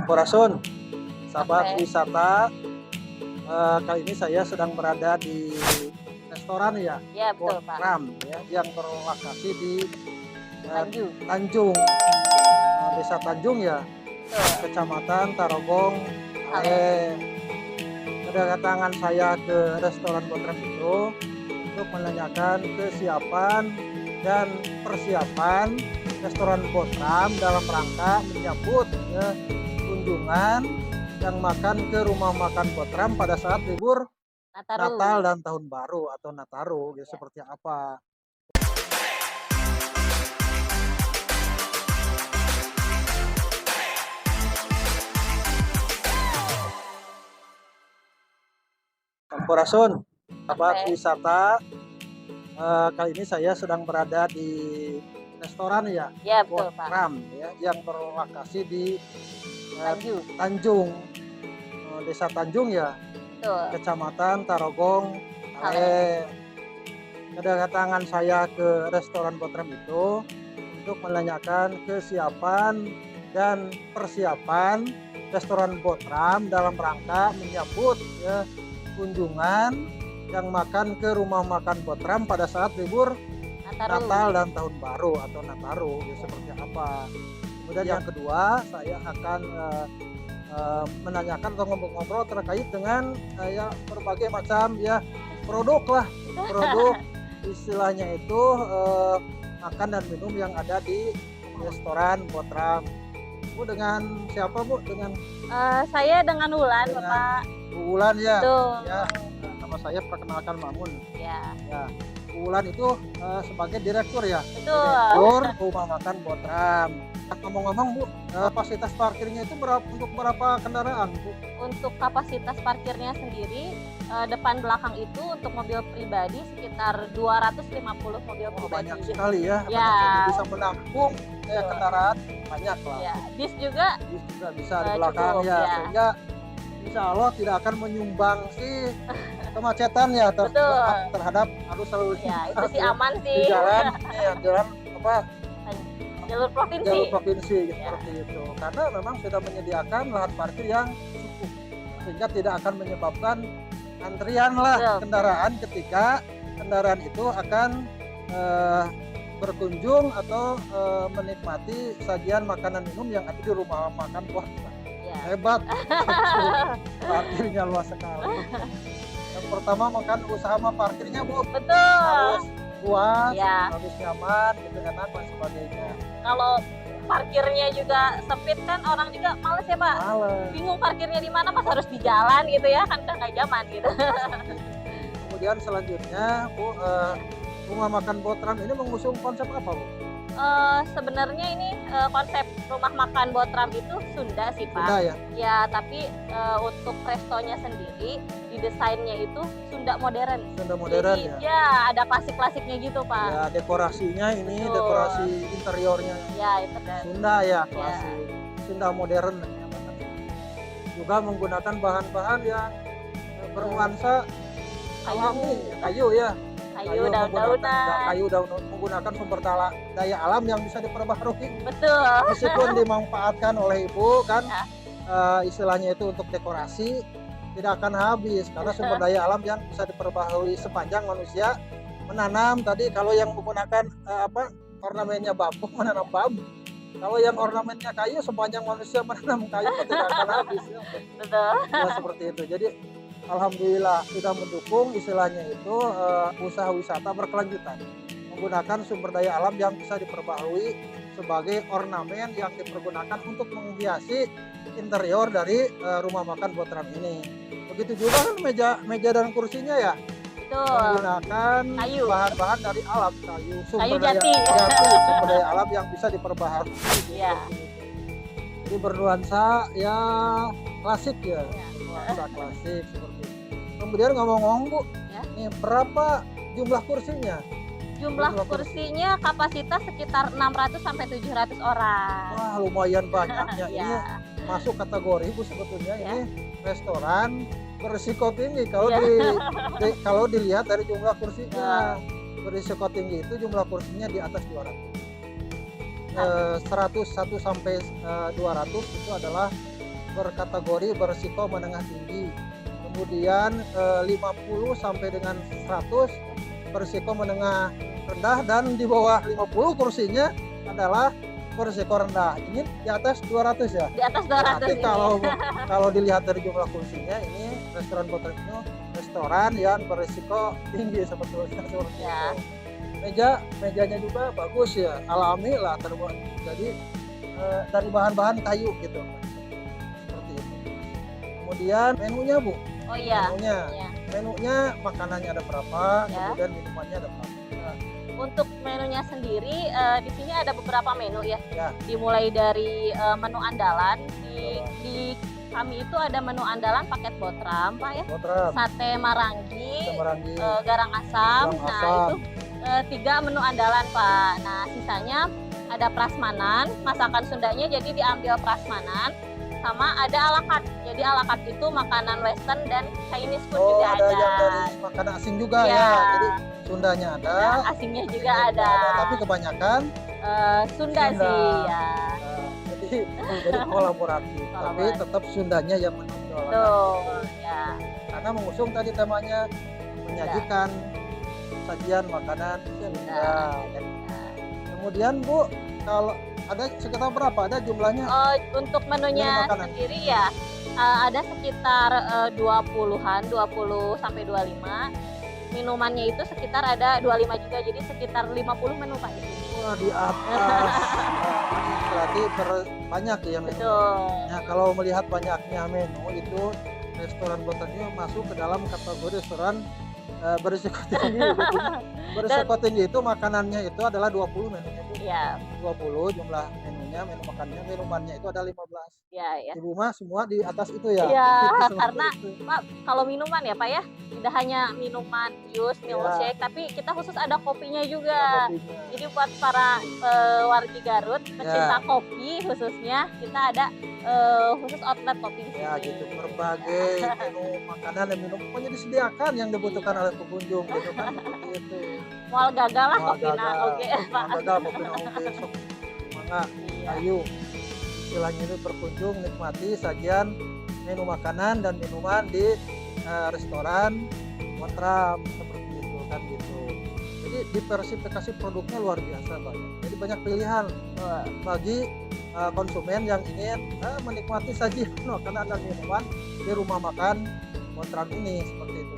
Sampurasun, sahabat Oke, wisata. Kali ini saya sedang berada di restoran ya, iya betul Pak, Botram ya, yang berlokasi di Tanjung, Tanjung, Desa Tanjung ya, betul, Kecamatan Tarogong, Ale, Ale. Kedatangan saya ke restoran Botram itu untuk menanyakan kesiapan dan persiapan restoran Botram dalam rangka menyambut ya, kunjungan yang makan ke rumah makan Botram pada saat libur Nataru, Natal dan Tahun Baru atau Nataru ya, ya. seperti apa. Sampurasun, sahabat Oke, wisata. Kali ini saya sedang berada di restoran ya, iya betul Pak, Botram ya, yang berlokasi di eh, Tanjung, Tanjung, Desa Tanjung ya, betul, Kecamatan Tarogong, Ale, Ale. Kedatangan saya ke restoran Botram itu untuk menanyakan kesiapan dan persiapan restoran Botram dalam rangka menyambut ya, kunjungan yang makan ke rumah makan Botram pada saat libur Nataru, Natal dan Tahun Baru atau Nataru ya, ya. seperti apa. Kemudian yang kedua saya akan menanyakan atau ngobrol-ngobrol terkait dengan ya berbagai macam ya produk lah, produk istilahnya itu makan dan minum yang ada di restoran Botram. Bu dengan siapa Bu? Dengan Saya dengan Wulan dengan Bapak, Bu Wulan ya. betul, Ya, nama saya perkenalkan Mamun. ya, Ya, Bu Wulan itu sebagai direktur ya. betul. Direktur Rumah Makan Botram. Ngomong-ngomong Bu, kapasitas parkirnya itu untuk berapa kendaraan Bu? Untuk kapasitas parkirnya sendiri, depan belakang itu untuk mobil pribadi sekitar 250 mobil Oh, pribadi. banyak sekali ya. Ya, Banyak, bisa menampung betul. kendaraan banyak lah. Ya, bis juga Bis juga bisa di belakang cukup ya, ya, sehingga insya Allah tidak akan menyumbang kemacetan ya betul. terhadap arus lalu Ya, itu lintas sih ya, aman di sih. jalan ya, jalan apa Jalur provinsi. jalur provinsi Ya, seperti itu, karena memang sudah menyediakan lahan parkir yang cukup sehingga tidak akan menyebabkan antrian lah betul. kendaraan ketika kendaraan itu akan eh, berkunjung atau menikmati sajian makanan minum yang ada di rumah makan. Wah, Ya. hebat. Parkirnya luas sekali. Yang pertama makan usaha sama parkirnya Bu Betul. harus luas, Ya, harus nyaman, gitu, enak dan sebagainya. kalau parkirnya juga sempit kan orang juga males ya Pak. Males. Bingung parkirnya di mana, pas harus di jalan gitu ya, kan udah nggak zaman gitu. Kemudian selanjutnya Bu, rumah makan Botram ini mengusung konsep apa Bu? Sebenarnya ini konsep rumah makan Botram itu Sunda sih Pak. Sunda ya? Ya, tapi untuk restonya sendiri didesainnya itu Sunda modern. Sunda modern Jadi ya? ya ada klasik-klasiknya gitu Pak. Ya, dekorasinya ini Betul. dekorasi interiornya Ya itu kan. Sunda ya, klasik. Sunda modern ya. Juga menggunakan bahan-bahan yang bernuansa alami, kayu ya. Kayu menggunakan daun-daunan. menggunakan sumber daya alam yang bisa diperbaharui. Betul. Meskipun dimanfaatkan oleh Ibu kan Ya. istilahnya itu untuk dekorasi tidak akan habis karena sumber daya alam yang bisa diperbaharui sepanjang manusia menanam. Tadi kalau yang menggunakan ornamennya bambu, menanam bambu. Kalau yang ornamennya kayu, sepanjang manusia menanam kayu tidak akan habis ya. Betul. Ya seperti itu. Jadi alhamdulillah sudah mendukung istilahnya itu usaha wisata berkelanjutan menggunakan sumber daya alam yang bisa diperbaharui sebagai ornamen yang dipergunakan untuk menghiasi interior dari rumah makan Botram ini. Begitu juga kan meja dan kursinya ya Betul. menggunakan Kayu. bahan-bahan dari alam, kayu, Kayu jati. sumber daya alam yang bisa diperbaharui. Iya. Jadi bernuansa ya klasik ya, Ya. nuansa klasik seperti itu. Kemudian ngomong-ngomong Bu, Ya. nih berapa jumlah kursinya? Jumlah kursinya kapasitas sekitar 600 sampai 700 orang. Wah lumayan banyaknya. Ya. Ini masuk kategori Bu sebetulnya Ya. ini restoran berisiko tinggi kalau Ya. kalau dilihat dari jumlah kursinya. Berisiko tinggi itu jumlah kursinya di atas 200. 101 sampai 200 itu adalah berkategori berisiko menengah tinggi. Kemudian 50 sampai dengan 100 berisiko menengah rendah, dan di bawah 50 kursinya adalah berisiko rendah. Ini di atas 200 ya. Di atas 200 Berarti ini. kalau dilihat dari jumlah kursinya, ini restoran Botak itu restoran yang berisiko tinggi sebetulnya seperti Ya. itu. Mejanya juga bagus ya, alami lah terbuat. Jadi dari bahan-bahan kayu gitu. Seperti itu. Kemudian menunya Bu. Oh iya. Menunya. Iya. Menunya makanannya ada berapa, Ya. kemudian minumannya ada berapa. Untuk menunya sendiri di sini ada beberapa menu ya. Ya. Dimulai dari menu andalan di kami itu ada menu andalan paket botram Pak ya. Botram, Sate marangi, Marangi, garang asam. Garang Nah, asam. itu 3 menu andalan Pak. Nah, sisanya ada prasmanan, masakan Sundanya jadi diambil prasmanan, sama ada ala carte. Jadi ala carte itu makanan western dan Chinese food Oh, juga ada ada. yang dari makanan asing juga Iya. ya. Jadi Sundanya ada, Nah, asingnya juga ada. tapi kebanyakan Sunda Sunda. sih ya. jadi kolaboratif. Tapi Kolaboratif. tetap Sundanya yang menonjol. Tuh, ya. Karena mengusung tadi temanya menyajikan sajian makanan Sunda. Kemudian Bu, kalau ada sekitar berapa? Ada jumlahnya? Untuk menunya Menu makanan. sendiri ya ada sekitar 20-an, 20 sampai 25. Minumannya itu sekitar ada 25 juga, jadi sekitar 50 menu Pak di sini. Wah, di atas. Berarti banyak ya menu. Betul. Nah, kalau melihat banyaknya menu itu restoran Botak ini masuk ke dalam kategori restoran berisiko tinggi. Gitu. Berisiko tinggi itu makanannya itu adalah 20 menunya itu. Iya, 20 jumlah menunya, menu makannya, minumannya itu ada 15. iya ya. Ibu mah semua di atas itu ya. Iya, Seperti karena itu. Pak, kalau minuman ya Pak ya, tidak hanya minuman jus, milkshake, tapi kita khusus ada kopinya juga. Kopinya. Jadi buat para wargi Garut, pecinta kopi khususnya, kita ada khusus outlet kopi di sini. Ya gitu, berbagai menu makanan dan minum pokoknya disediakan yang dibutuhkan oleh pengunjung gitu kan. Seperti itu. Mual gagal lah Mual kopi na gagal. oke Pak. Mual gagal kopi na oge sok mangga Iya. ayo. Istilahnya itu berkunjung nikmati sajian menu makanan dan minuman di restoran Botram seperti itu kan gitu. Jadi diversifikasi produknya luar biasa banyak. Jadi banyak pilihan bagi konsumen yang ingin menikmati sajian makanan dan minuman di rumah makan Botram ini seperti itu.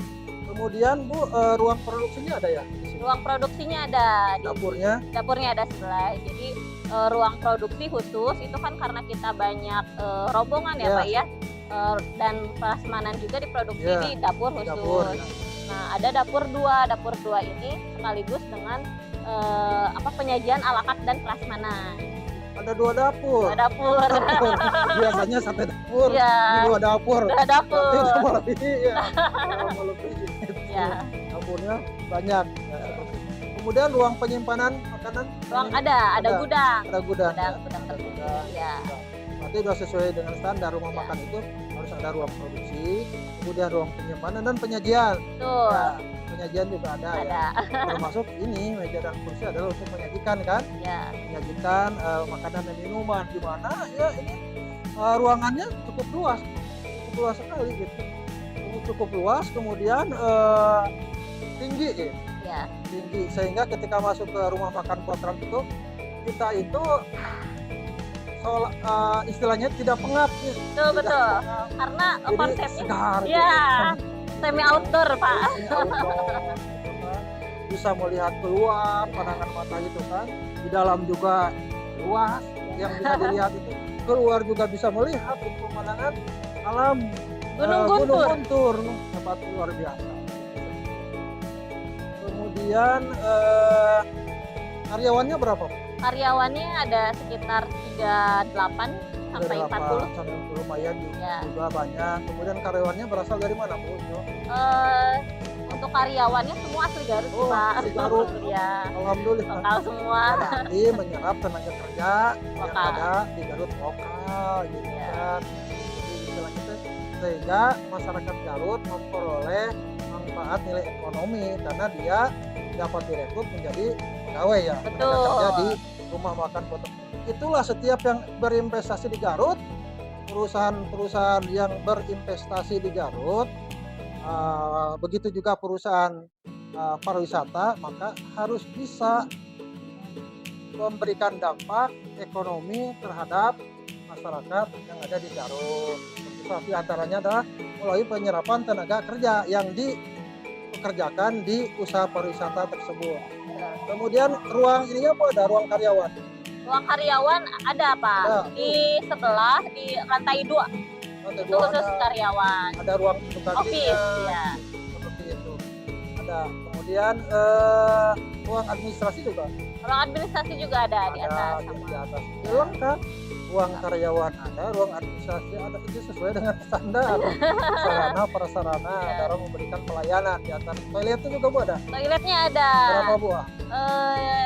Kemudian Bu, ruang produksinya ada ya di sini? Ruang produksinya ada di Dapurnya ada sebelah. Jadi ruang produksi khusus itu kan karena kita banyak rombongan ya Ya. Pak ya. Dan prasmanan juga diproduksi Ya, di dapur khusus. dapur. Nah, ada dapur 2. Dapur 2 ini sekaligus dengan penyajian ala carte dan prasmanan. Ada 2 dapur. 2 dapur. Biasanya satu dapur, Iya. ini 2 dapur. 2 dapur. Itu melebihi ya. Melebihi gitu. Ya. Dapurnya banyak. Ya, seperti itu. Kemudian ruang penyimpanan makanan. Ruang ada gudang. Ada gudang. Gudang Ya. tersendiri. Gudang. Ya. Berarti sudah sesuai dengan standar rumah Ya. makan itu harus ada ruang produksi, kemudian ruang penyimpanan dan penyajian. Tuh. Ya, penyajian juga ada, ya. Ada. Termasuk ini meja dan kursi adalah untuk menyajikan kan, Ya. menyajikan makanan dan minuman. Gimana ya ini ruangannya cukup luas sekali gitu, cukup luas. Kemudian tinggi ya. Ya. Tinggi sehingga ketika masuk ke rumah makan Botram itu kita itu istilahnya tidak pengap ya. Betul, betul. Karena Jadi konsepnya segar ya gitu. semi outdoor Pak. Ini outdoor, gitu kan. Bisa melihat keluar pandangan mata itu kan, di dalam juga luas yang bisa dilihat itu, keluar juga bisa melihat itu pemandangan alam Gunung Guntur. Gunung Guntur tempat luar biasa. Kemudian karyawannya berapa? Karyawannya ada sekitar 38 sampai 40. Sampai 40 lumayan Ya. juga banyak. Kemudian karyawannya berasal dari mana Bu? Untuk karyawannya semua asli Garut sih, Oh, Pak. asli Garut. Ya, Alhamdulillah. lokal semua. Berarti menyerap tenaga kerja yang Lokal. ada di Garut lokal gitu Ya. kan. Jadi istilahnya itu sehingga masyarakat Garut memperoleh manfaat nilai ekonomi karena dia dapat direkrut menjadi pegawai ya, tenaga Betul. kerja di rumah makan Botak. Itulah setiap yang berinvestasi di Garut perusahaan-perusahaan yang berinvestasi di Garut, begitu juga perusahaan pariwisata, maka harus bisa memberikan dampak ekonomi terhadap masyarakat yang ada di Garut. Salah di antaranya adalah melalui penyerapan tenaga kerja yang dipekerjakan di usaha pariwisata tersebut. Kemudian ruang ininya apa ada ruang karyawan? Ruang karyawan ada Pak, Ada. di sebelah di lantai 2 Lantai itu dua khusus ada, karyawan. ada ruang tukar Office ya. seperti itu. Ada. Kemudian ruang administrasi juga Ruang administrasi juga ada di atas di sama. atas. Ya, lengkap. Ruang karyawan ada, ruang administrasi ada, itu sesuai dengan standar. Sarana prasarana, Ya. ada orang memberikan pelayanan di atas. Toilet itu juga Bu ada. Toiletnya ada. Berapa Bu?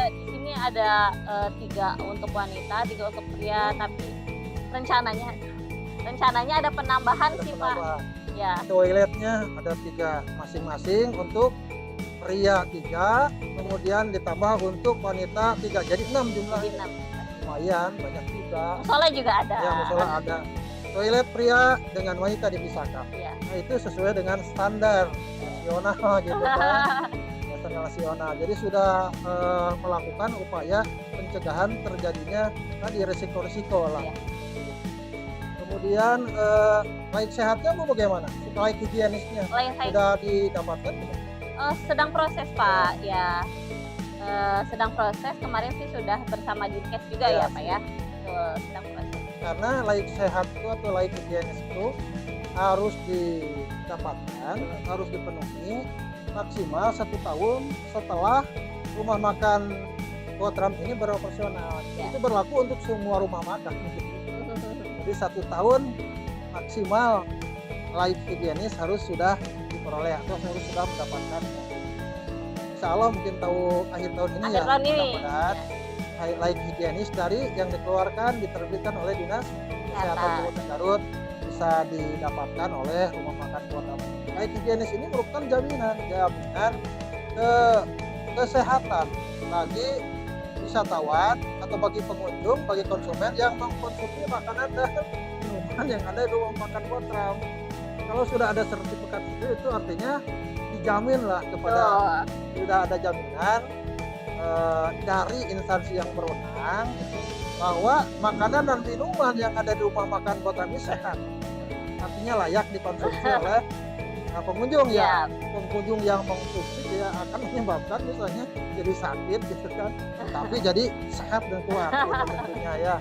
Di sini ada 3 untuk wanita, 3 untuk pria, tapi rencananya ada penambahan Ada sih Pak. penambahan. Ya, Toiletnya ada 3 masing-masing untuk pria 3, kemudian ditambah untuk wanita 3, jadi 6 jadi jumlahnya. 6. Lumayan banyak juga. Musola juga ada. Ya musola ada. Toilet pria dengan wanita dipisahkan. Ya. Nah itu sesuai dengan standar nasional gitu kan. Standar nasional. Jadi sudah melakukan upaya pencegahan terjadinya tadi resiko-resiko lah. Ya. Kemudian laik sehatnya mau bagaimana? Laik higienisnya Lain saya sudah didapatkan? sedang proses Pak. Ya. Sedang proses, kemarin sih sudah bersama Dinkes juga Ya. ya Pak ya. Sedang proses. Karena laik sehat itu atau laik higienis itu harus didapatkan, harus dipenuhi maksimal 1 tahun setelah rumah makan Botram ini beroperasional. Ya. Itu berlaku untuk semua rumah makan. Jadi 1 tahun maksimal laik higienis harus sudah diperoleh atau harus sudah mendapatkan. Insya Allah mungkin akhir tahun ini Akhir ya tahun ini. mudah-mudahan laik higienis dari yang dikeluarkan diterbitkan oleh Dinas Kesehatan Kabupaten Garut bisa didapatkan oleh rumah makan Botram. Laik higienis ini merupakan jaminan kesehatan bagi wisatawan atau bagi pengunjung, bagi konsumen yang mengkonsumsi makanan dan minuman yang ada di rumah makan Botram. Kalau sudah ada sertifikat itu artinya dijamin lah kepada sudah ada jaminan dari instansi yang berwenang bahwa makanan dan minuman yang ada di rumah makan Botram ini sehat, artinya layak dikonsumsi oleh pengunjung ya. Pengunjung yang mengkonsumsi dia akan menyebabkan misalnya jadi sakit gitu kan, tapi jadi sehat dan kuat gitu tentunya ya.